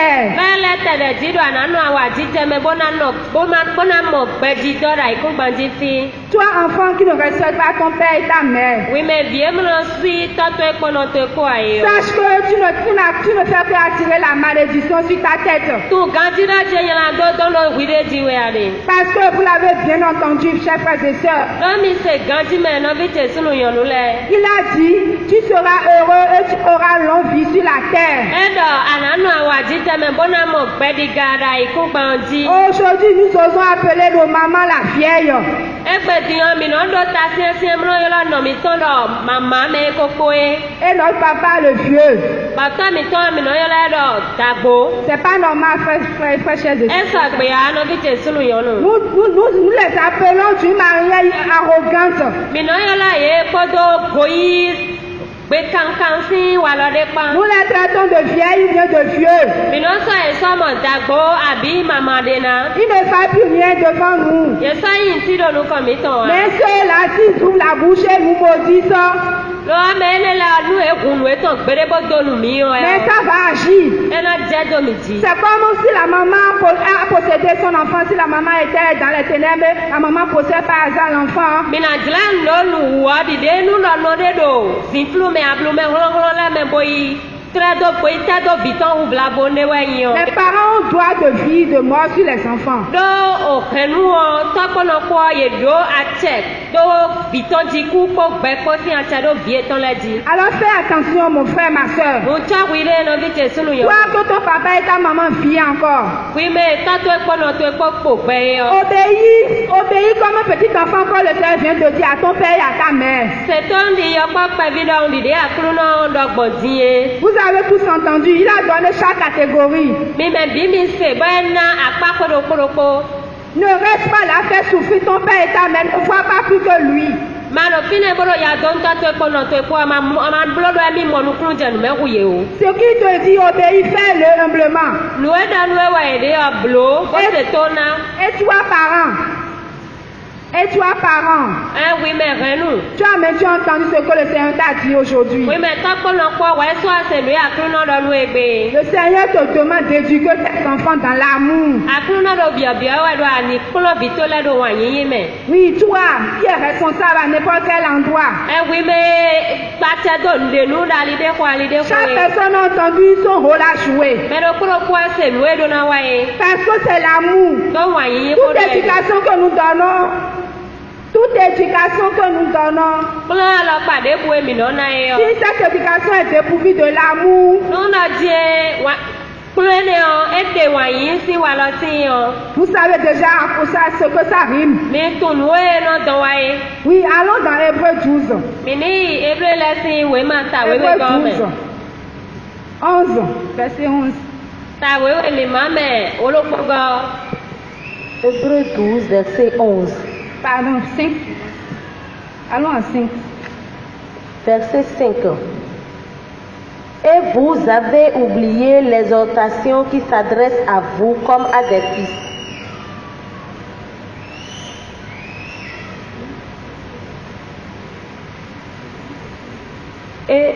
terre. Toi, enfant qui ne respecte pas ton père et ta mère, sache que tu ne fais que attirer la malédiction sur ta tête. Parce que vous l'avez bien entendu, chers frères et sœurs. Il a dit, tu seras heureux et tu auras longue vie sur la terre. Aujourd'hui, nous osons appeler nos mamans la vieille. Et notre papa le vieux. C'est pas normal, frère, chers et sœurs. Nous les appelons d'une manière arrogante. Nous les traitons de vieilles ou bien de vieux. Ils ne savent plus rien devant nous. Mais ceux-là, s'ils ouvrent la bouche et nous maudissent, mais ça va agir. C'est comme si la maman a possédé son enfant. Si la maman était dans les ténèbres, la maman possède par hasard l'enfant. Les parents ont droit de vie, de mort sur les enfants. Alors fais attention, mon frère, ma soeur. Toi que ton papa et ta maman vivent encore. Obéis comme un petit enfant quand le Seigneur vient de dire à ton père et à ta mère. Vous avez tous entendu, il a donné chaque catégorie. Ne reste pas là, fais souffrir ton père et ta mère, ne vois pas plus que lui. Ce qu'il te dit, obéis, fais-le humblement. Et toi, parent. Et toi, parent, tu as entendu ce que le Seigneur t'a dit aujourd'hui. Le Seigneur te demande d'éduquer tes enfants dans l'amour. Oui, toi, qui es responsable à n'importe quel endroit. Chaque personne a entendu son rôle à jouer. Parce que c'est l'amour. Toute éducation que nous donnons. Toute éducation que nous donnons, si cette éducation est dépourvue de l'amour, vous savez déjà ce que ça rime. Oui, allons dans Hébreu 12. Hébreu 12. 11, verset 11. Hébreu 12, verset 11. Pardon, 5. Allons à 5. Verset 5. Et vous avez oublié l'exhortation qui s'adresse à vous comme à des fils. Et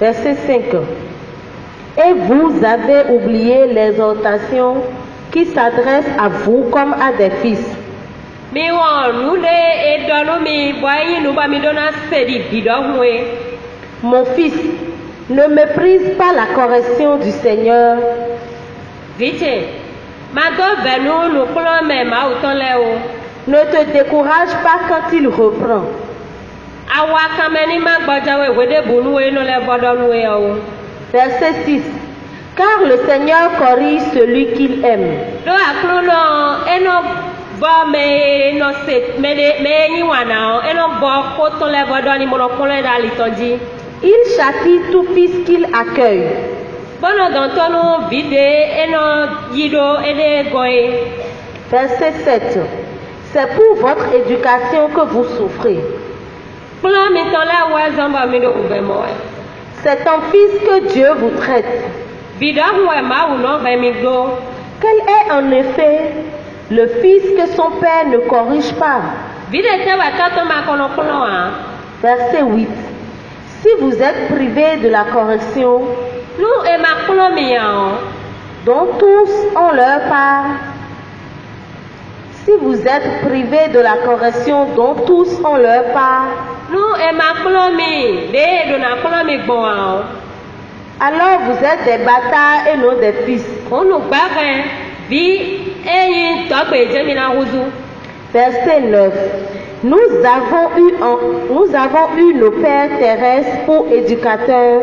verset 5. Et vous avez oublié l'exhortation qui s'adresse à vous comme à des fils. Mon fils, ne méprise pas la correction du Seigneur. Ne te décourage pas quand il reprend. Verset 6. Car le Seigneur corrige celui qu'il aime. Il châtie tout fils qu'il accueille. Verset 7. C'est pour votre éducation que vous souffrez. C'est en fils que Dieu vous traite. Quel est en effet le fils que son père ne corrige pas? Verset 8. Si vous êtes privé de la correction, Nous et ma colomian. dont tous ont leur part. Si vous êtes privés de la correction dont tous ont leur part, Nous et ma colomi. De na colomi bon. alors vous êtes des bâtards et non des fils. On nous barre. Vi et tokbe jemina huzu. Verset 9. Nous avons eu nos pères terrestres pour éducateurs.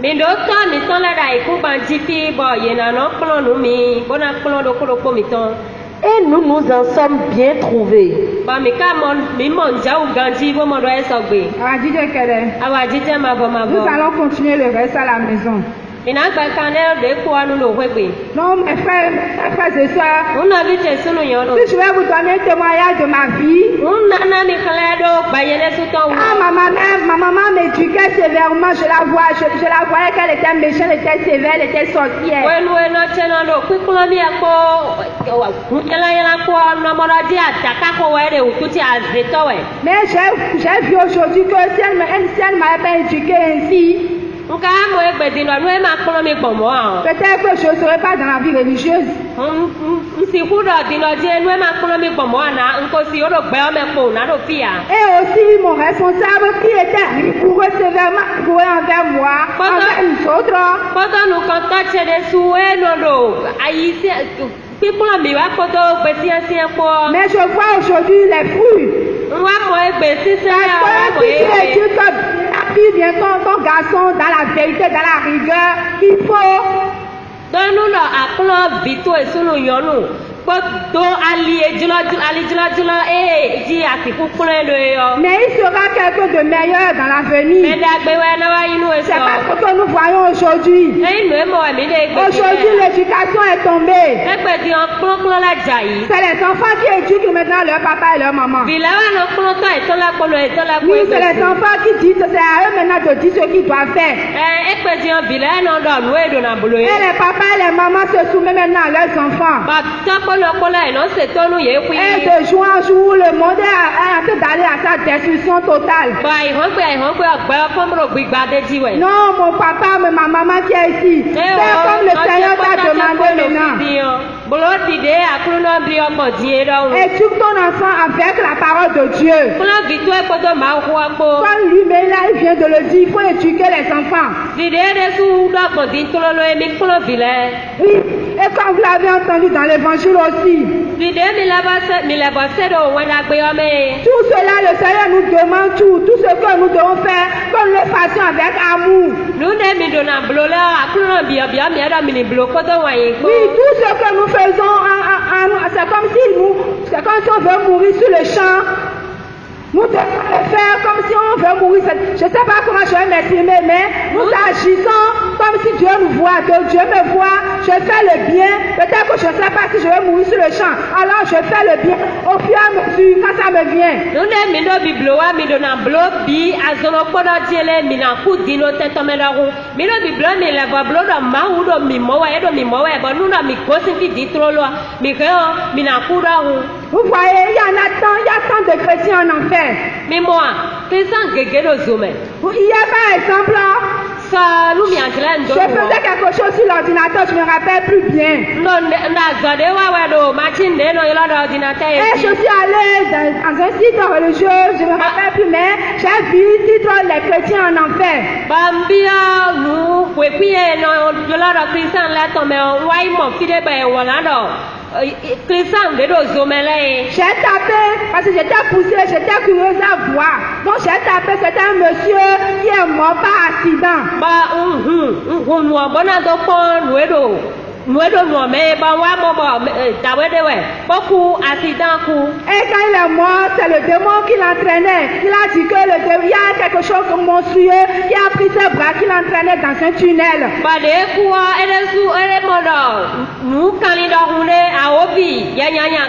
Mi do to mi ton la dai ku ban jifi bo yena no klon nu mi bona klon do ko mi ton. Et nous nous en sommes bien trouvés. Ba mi ka mi mon ja u ganji bo mo do esogbe. Ah, DJ Kede. Awa jije ma bo. Nous allons continuer le reste à la maison. Ina gba kanel de ko anu lo wegbe. Non, mes frères et sœurs, On a vu Jésus nous yono. si je vais vous donner un témoignage de ma vie, On na mi kledo ba yele su ton. ma maman m'éduquait sévèrement, je la voyais qu'elle était méchante, elle était sévère, elle était sorcière. Wenu no cheno do kwikulo mi ako yela ko no mo do di ataka ko we de ukuti azeto we. Mais j'ai vu aujourd'hui que si elle m'avait pas éduquée ainsi, Nka mo egbe di no e ma kolo mi gbomo a. peut-être que je ne serais pas dans la vie religieuse. Nsi kudo di no je no e ma kolo mi gbomo na nko si o do gbe o me po na do fia. Et aussi mon responsable qui était rigoureux sévèrement rigoureux envers moi, envers nous autres. Koto nu konto che de su e no do ayi si pipula mi wa koto gbe si ko. Mais je vois aujourd'hui les fruits. Nwa mo egbe si se Parce que si tu éduques ta fille, bien ton garçon dans la vérité, dans la rigueur, il faut. Donu lo aklo bito esunu yonu. Do ali ejula ji atiku kule lo yo. Mais il sera quelque de meilleur dans l'avenir. Me da gbe we na wa inu eso. C'est pas ce que nous voyons aujourd'hui. Ei no mo mi de gbe. Aujourd'hui, l'éducation est tombée. Egbe di on klo la jai. C'est les enfants qui éduquent maintenant leur papa et leur maman. Bila wa no klo to e to la ko. Oui, c'est les enfants qui disent, c'est à eux maintenant de dire ce qu'ils doivent faire. Egbe di on bila no do no e do na bolo Et e. les papas et les mamans se soumettent maintenant à leurs enfants. Ba ta ko la no se to nu ye ku. Et de jour en jour, le monde est en train d'aller à sa destruction totale. Ba ihon pe agba pomro gbigba de ji we. Non, mon papa, mais ma maman qui est ici. C'est comme le Seigneur t'a demandé maintenant. Bolo dide akulu no bri omo die do. Éduque ton enfant avec la parole de Dieu. Kula vitu e kodo ma hu apo. Quand lui-même là, il vient de le dire, il faut éduquer les enfants. Dide de su do ko din tolo e mi kulo vile. Oui, et comme vous l'avez entendu dans l'évangile aussi. Dide mi la ba se do wena gbe o me. Tout cela, le Seigneur nous demande tout ce que nous devons faire, que nous le fassions avec amour. Nous ne mi do na blo la akulu no bia mi ada mi ni blo kodo wa yin ko. Oui, tout ce que nous faisons, c'est comme si on veut mourir sur le champ. Nous devons le faire comme si on veut mourir. Je ne sais pas comment je vais m'exprimer, mais nous agissons comme si Dieu nous voit. Donc Dieu me voit, je fais le bien. Peut-être que je ne sais pas si je vais mourir sur le champ. Alors je fais le bien au fur et à mesure quand ça me vient. Nous ne mi do biblo wa mi do na blo bi azono kodo diele mi na ku dino teto me da hu. Mi do biblo mi le ba blo do ma hu do mi mo wa e do mi mo wa e ba nu do mi gosi ti di trolo mi ke o mi na ku da hu. Vous voyez, il y a tant de chrétiens en enfer. Mi mo a pesan gege do zome. Il y a par exemple, Sa lu mi antela ndo. je faisais quelque chose sur l'ordinateur, je ne me rappelle plus bien. No na zode wa wa do machine de no yelo do ordinateur Et je suis allée dans un site religieux, je ne me rappelle plus, mais j'ai vu le titre Les chrétiens en enfer. Bambia nu we pie no yelo do Christian la to me wa mo fide ba e wala do. Christian de do zomele. J'ai tapé, parce que j'étais poussée, j'étais curieuse à voir. Donc j'ai tapé, c'était un monsieur qui est mort par accident. Ba no bona do pon wedo. Nuedo no me ba wa mo ba tawede we. Beaucoup accident coup. Et quand il est mort, c'est le démon qui l'entraînait. Il a dit que il y a quelque chose de monstrueux qui a pris ses bras, qui l'entraînait dans un tunnel. Ba de kuwa ele su ele modo. Nu kani do hunde a obi. Ya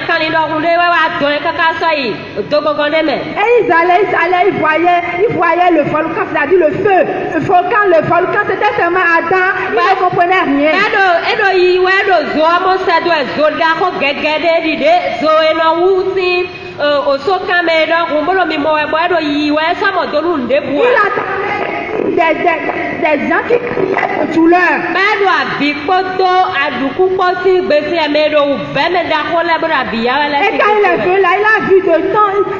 kani do hunde wa don kaka soi. Dogogonde me. Et ils allaient, ils voyaient le volcan, c'est-à-dire le feu. Le volcan, c'était tellement ardent, ils ne comprenaient rien. Edo iwe do zo mo se do zo da ko gegede di de zo eno wusi o so kamera kumbolo mi mo e bo edo iwe sa mo do lu nde bua. Il attendait des gens qui criaient de douleur. Bado abikpoto adukukpoti gbese emedo uveme dakole bado abiyawele. Et quand il est venu là, il a vu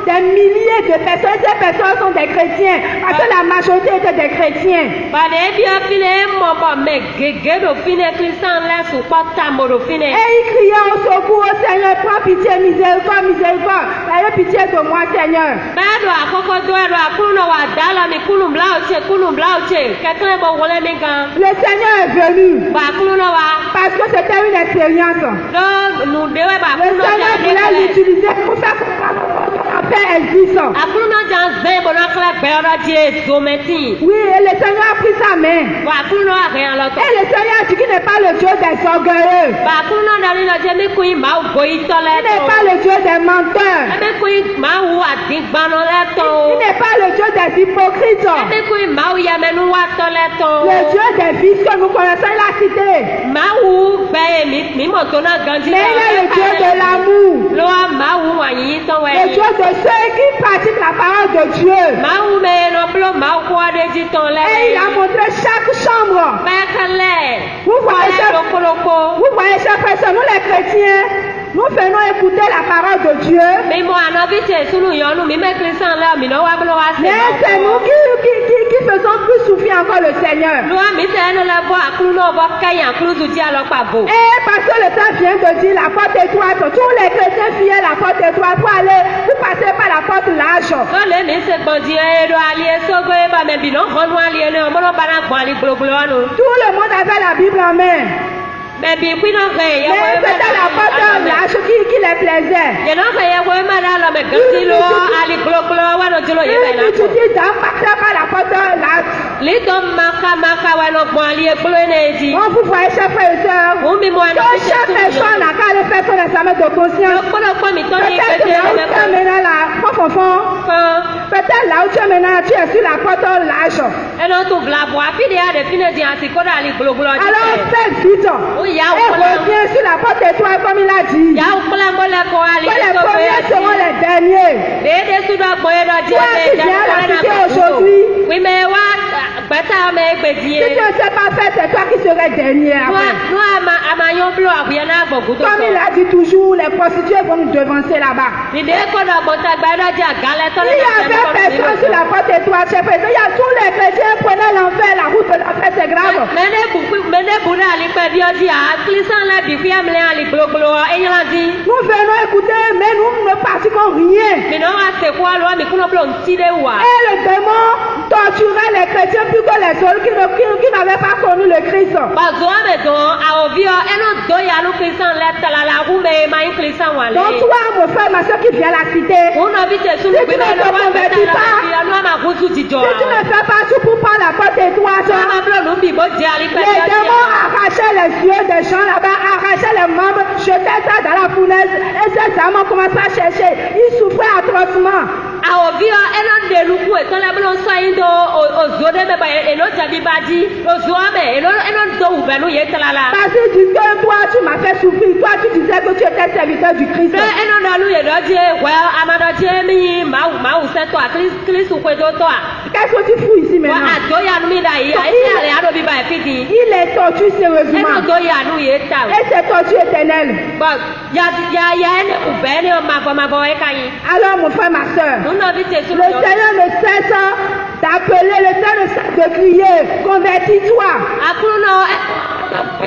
des milliers de personnes. Ces personnes sont des chrétiens. Parce que la majorité étaient des chrétiens. Bade ebia fine mobo me gege do fine Christian lesu pota modo fine. Et il criait au secours au Seigneur, prends pitié, miséricorde, miséricorde. Ayez pitié de moi, Seigneur. Bado akoko doero akuno wa dala mi kunu blauche ketle bo wole mi gan. Le Seigneur est venu. Ba akuno wa Parce que c'était une expérience. do nu dewe ba Le akuno Seigneur voulait l'utiliser pour faire comprendre que la paix existe. akuno jan ze bona kle beora die dometi. Oui, et le Seigneur a pris sa main. Ba akuno a rien loto. Et le Seigneur a dit qu'il n'est pas le Dieu des orgueilleux. Ba akuno dali lo je mi kuin ma goyi tole. Il n'est pas le Dieu des menteurs. Ebe kuin ma wu adigbano le to. Il n'est pas le Dieu des hypocrites. Ebe kuin ma wu yamenu wa tole to. Le Dieu des vices que nous connaissons, il a cité. Ma wu be mi mo to na ganji. Mais il est le Dieu de l'amour. Lo ma wu wa yin to we. Le Dieu de ceux qui pratiquent la parole de Dieu. Ma wu me no blo ma wu kwa de ji ton le. Et il a montré chaque chambre. Bekele. Vous voyez, vous voyez, chers frères, nous les chrétiens, nous venons écouter la parole de Dieu. Mi mo anabi te sunu yonu mi me Christian la mi no wa blo wa se. Mais c'est nous qui faisons plus souffrir encore le Seigneur. Lo mi te no le bo akulu no bo kayan kulu ji alo pa bo. Et parce que le temps vient de dire la porte étroite, tous les chrétiens fuyaient la porte étroite pour aller, pour passer par la porte large. Lo le mi se gbandi e do ali e sogo e ba me bi no honu ali e no mo no bana gbo ali gbogbo anu. Tout le monde avait la Bible en main. Me bi kwi no re ye Mais c'était la porte large qui les plaisait. ye no re ye wo ma da lo me gasi lo ali gbogbo wa no jolo ye ba na Tu ko. dis d'en passer par la porte large. Li to maka wa no gbo ali e gbolo ne ji. Donc vous voyez, chers frères et sœurs, Wo mi mo que anabi te chaque sunu personne yonu. a qu'à aller faire son examen de conscience. Lo mi to ni Peut-être kete là où me tu es maintenant là, profond. Peut-être là où tu es maintenant, tu es sur la porte large. eno tu vla bo afi de ade fine di anti ko da ali gbogbo ji. Alors fais vite. O ya Et o ko reviens sur la porte étoile comme il a dit. ya o kole mo le ko ali Que les so premiers be. seront les derniers. Dede sudo gbo e do di Toi qui viens à la cité aujourd'hui, wi me wa gbeta me gbedie. si tu ne sais pas faire, c'est toi qui serais dernier après. No ama yo blo abuya na gbogu to. Comme il a dit toujours, les prostituées vont nous devancer là-bas. Dide ko do bota gba do ja gale to Il y avait personne sur la porte étoile, chef. Il y a tous les chrétiens prenaient l'enfer, la route de l'enfer, c'est grave. Mene bu na ali pe bi odi a klisan la bi fi amle ali gbogbo e yan di. Nous venons écouter, mais nous ne pratiquons rien. Mi no wa se ko alo mi kuno blo ntide wa. Et le démon torturait les chrétiens plus que les autres qui n'avaient pas connu le Christ. Ba zo ame do a ovio eno do ya lu klisan le tala la ru me ma in klisan wa le. Donc toi, mon frère, ma soeur qui vient à la cité, Uno bi te sunu Si gbe tu ne lo te wa convertis beta pas, la bi anu ama gusu ti jo. si tu ne fais pas tout pour prendre la porte étoile, Ama blo lu bi bo di ali pe les bi odi. démons arrachaient les yeux des gens là-bas, arrachaient les membres, jetaient ça dans la fournaise, et ces âmes ont commencé à chercher. Ils souffraient atrocement. A ovio eno de lu ku e to le blo so yin do o zo de me ba eno jabi baji o zo ame eno do u be nu ye tala la. Parce qu'ils disent que toi, tu m'as fait souffrir. Toi, tu disais que tu étais serviteur du Christ. Se eno da lu ye do je well amado je mi ma u se to a Christ ku do to a. Qu'est-ce que tu fous ici Wa maintenant? ajo ya nu mi da yi a ise ale ado bi ba e fiti. Il les torture Eno sérieusement. do ya nu ye ta. Et c'est torture éternelle. But ya ene u be ne o ma bo e kan yin. Alors, mon frère, ma soeur, Nu no bi te sunu le yo. Seigneur ne cesse d'appeler, le Seigneur ne cesse de crier, convertis-toi. Akuno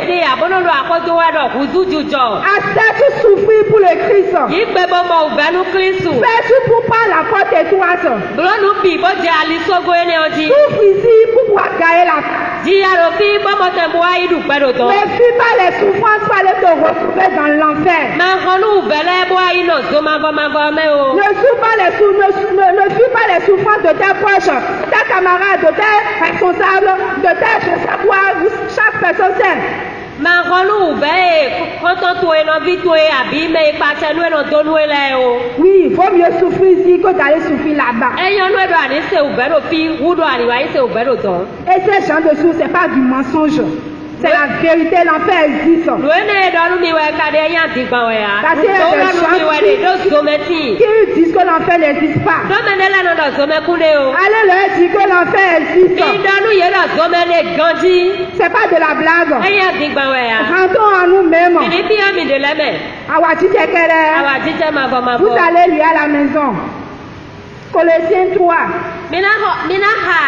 ede abono lo akojo wa do huzu jujo. Accepte souffrir pour le Christ. Yi gbe bo mo u be nu Christ. Fais tout pour prendre la porte étoile. Blo nu bi bo je ali sogo ene oji. Souffre ici pour pouvoir gagner la vie. Ji ya ro fi bo mo te bo ayi du pe do to. Ne fuis pas les souffrances pour aller te retrouver dans l'enfer. Ma konu bele bo ayi no zo ma go me o. Ne fuis pas ne fuis pas les souffrances de tes proches, de tes camarades, de tes responsables, de tes je sais quoi, chaque personne sait. Ma konu be konton to eno vi to e abi me pa te nu eno do nu ele o. Oui, il vaut mieux souffrir ici que d'aller souffrir là-bas. Eyan nu edo ani se u be do fi wudo ani wa se u be do to. Et ces gens de choses, c'est pas du mensonge. C'est la vérité, l'enfer existe. Lu ene do nu mi we ka de yan ti gba we ya. Parce qu'il y a Do des nu mi we de do zo me ti. Qui disent que l'enfer n'existe pas. Do me ne le no do zo me ku de o. Allez leur dire que l'enfer existe. Bi do nu ye do zo gomene Gandhi. C'est pas de la blague. Aya digbanwea. Rentrons en nous-mêmes. Philippi ami de leme. Awa Awadite mavo. Vous allez lui à la maison. Colossiens 3, Mina ha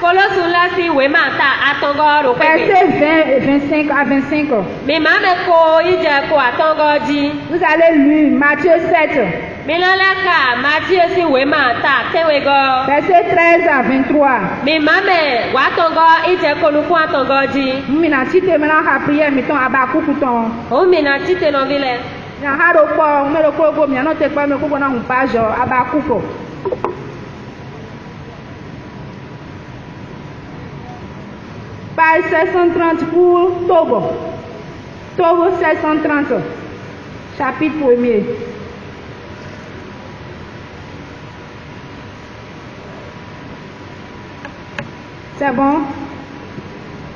kolosunla si wema ta atongo ro pepe. versets 20 et 25 à 25. Mi mame ko ije ko atongo ji. Vous allez lire Matthieu 7, Mina laka Matthew si wema ta tewego. versets 13 à 23. Mi mame wa tongo ije ko nuku atongo ji. Mina cité maintenant à prière, mettons à Bakouton. O mina tite no vile. Na haro po, me lo ko go, mi anote pa me ko na un page à Bakouko. Page 730 pour Togo. Togo 730. Chapitre 1er. C'est bon?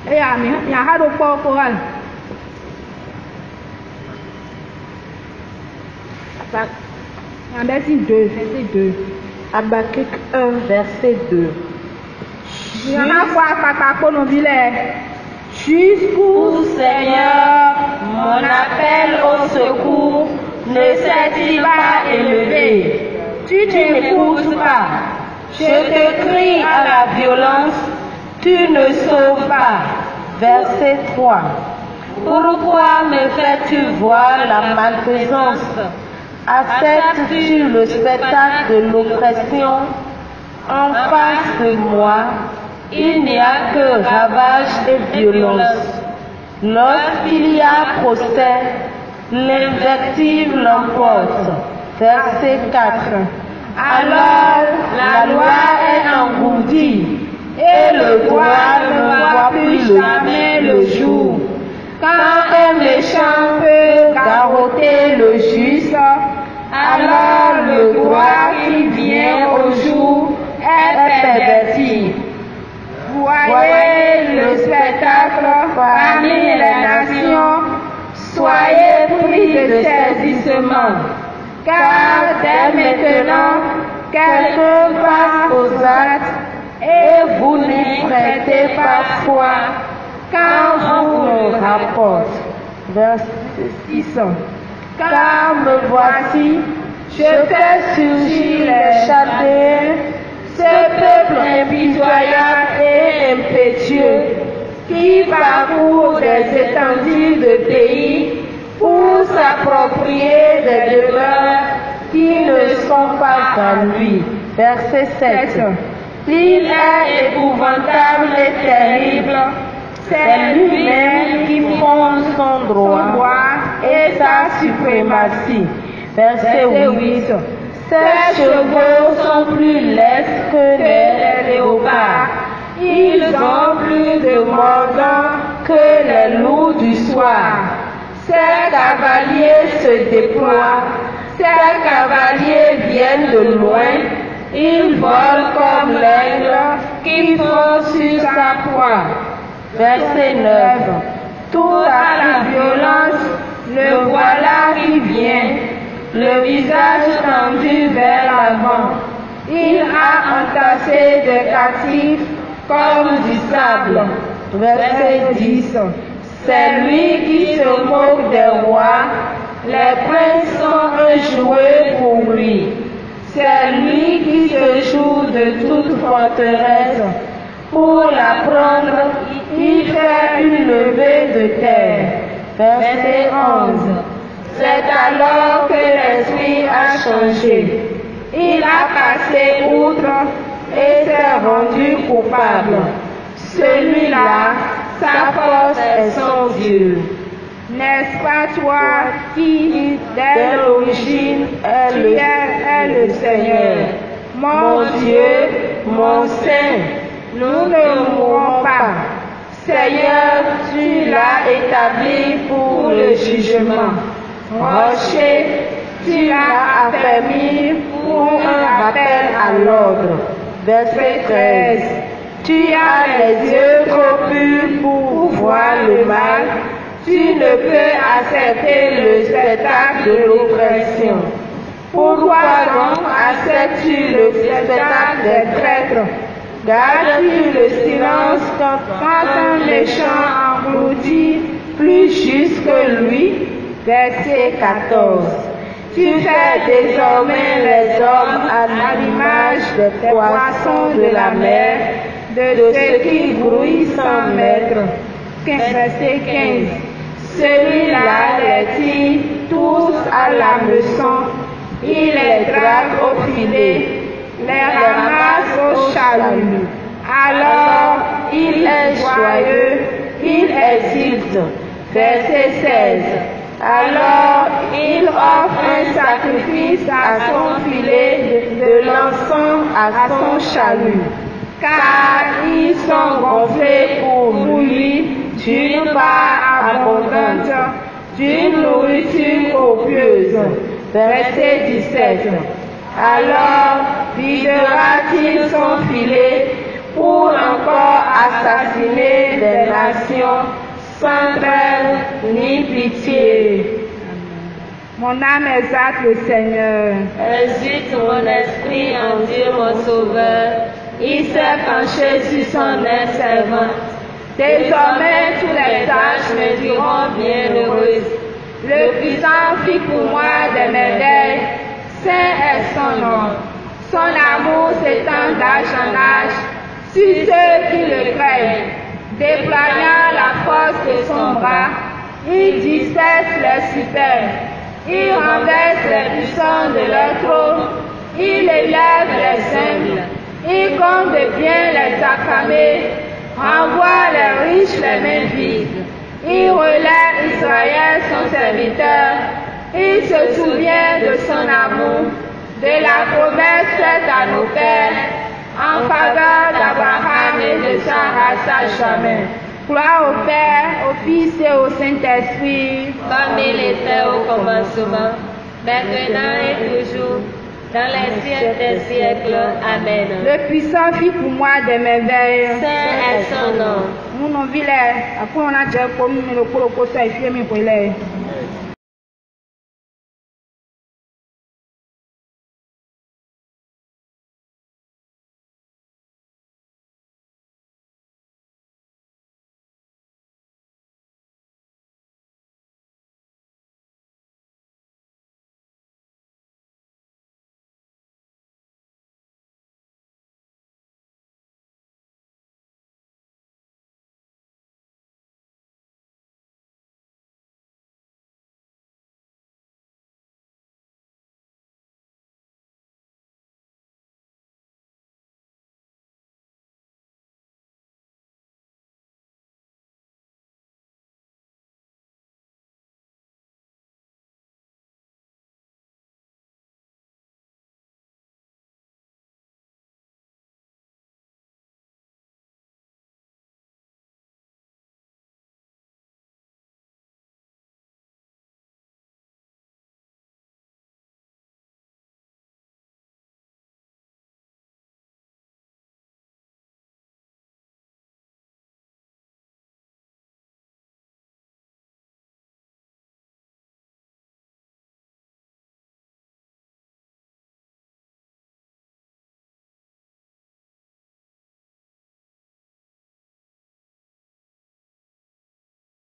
Et il y a un rapport choral. Il y a un verset 2. Habakkuk 1, verset 2. Il y en a quoi, papa, pour nos villes. Jusqu'où, Seigneur, mon appel au secours ne s'est-il pas élevé? Tu n'écoutes pas. Je te crie à la violence, tu ne sauves pas. Verset 3. Pourquoi me fais-tu voir la malfaisance? Acceptes-tu le spectacle de l'oppression? En face de moi, il n'y a que ravage et violence. Lorsqu'il y a procès, l'invective l'emporte. Verset 4. Alors la loi est engourdie et le droit ne voit plus jamais le jour. Quand un méchant peut garrotter le juste, alors le droit qui vient au jour est perverti. voyez le spectacle parmi les nations, soyez pris de saisissement. Car dès maintenant, quelqu'un passe aux actes et vous n'y prêtez pas foi quand on vous rapporte. Verset 6. Car me voici, je fais surgir les Chaldéens, ce peuple impitoyable et impétueux, qui parcourt des étendues de pays pour s'approprier des demeures qui ne sont pas à lui. Verset 7. Il est épouvantable et terrible, c'est lui-même qui fonde son droit et sa suprématie. Verset 8. Ses chevaux sont plus laids que les léopards. Ils ont plus de mordants que les loups du soir. Ces cavaliers se déploient. Ces cavaliers viennent de loin. Ils volent comme l'aigle qui fond sur sa proie. Verset 9. Toute la violence, le voilà qui vient, le visage tendu vers l'avant. Il a entassé des captifs comme du sable. Verset 10. C'est lui qui se moque des rois, les princes sont un jouet pour lui. C'est lui qui se joue de toute forteresse. Pour la prendre, il fait une levée de terre. Verset 11. C'est alors que l'esprit a changé. Il a passé outre et s'est rendu coupable. Celui-là, sa force est son Dieu. N'est-ce pas toi qui, dès l'origine, est le Seigneur? Mon Dieu, mon Saint, nous ne mourrons pas. Seigneur, tu l'as établi pour le jugement. Rocher, tu l'as affermi pour un rappel à l'ordre. Verset 13. Tu as les yeux trop purs pour voir le mal. Tu ne peux accepter le spectacle de l'oppression. Pourquoi donc acceptes-tu le spectacle des traîtres? Gardes-tu le silence quand méchants engloutis plus juste que lui. Verset 14. Tu fais désormais les hommes à l'image des poissons de la mer, de ceux qui grouillent sans maître. Verset 15. Celui-là les tire tous à la meçon, il les drague au filet, les ramasse au chalut. Alors il est joyeux, il exulte. Verset 16. Alors il offre un sacrifice à son filet de l'encens à son chalut, car ils sont gonflés pour lui d'une part abondante, d'une nourriture copieuse. Verset 17. Alors videra-t-il son filet pour encore assassiner des nations sans trêve ni pitié. Mon âme exalte le Seigneur. Exulte mon esprit en Dieu mon Sauveur. Il s'est penché sur son aide servante. Désormais tous les sages me diront bienheureuse. Le puissant fit pour moi des merveilles. Saint est son nom. Son amour s'étend d'âge en âge sur ceux qui le craignent. Déployant la force de son bras, il disperse les superbes. Il renverse les puissants de leur trône. Il élève les humbles. Il compte de bien les affamés. Renvoie les riches les mains vides. Il relève Israël son serviteur. Il se souvient de son amour, de la promesse faite à nos pères, en faveur d'Abraham et de sa race à jamais. Gloire au Père, au Fils et au Saint-Esprit, Comme il était au commencement, maintenant et toujours, dans les siècles des siècles. Amen. le puissant fit pour moi des merveilles. Saint est son nom. Nous nous villons, après on a déjà commis le colo pour ça et fait mes collègues.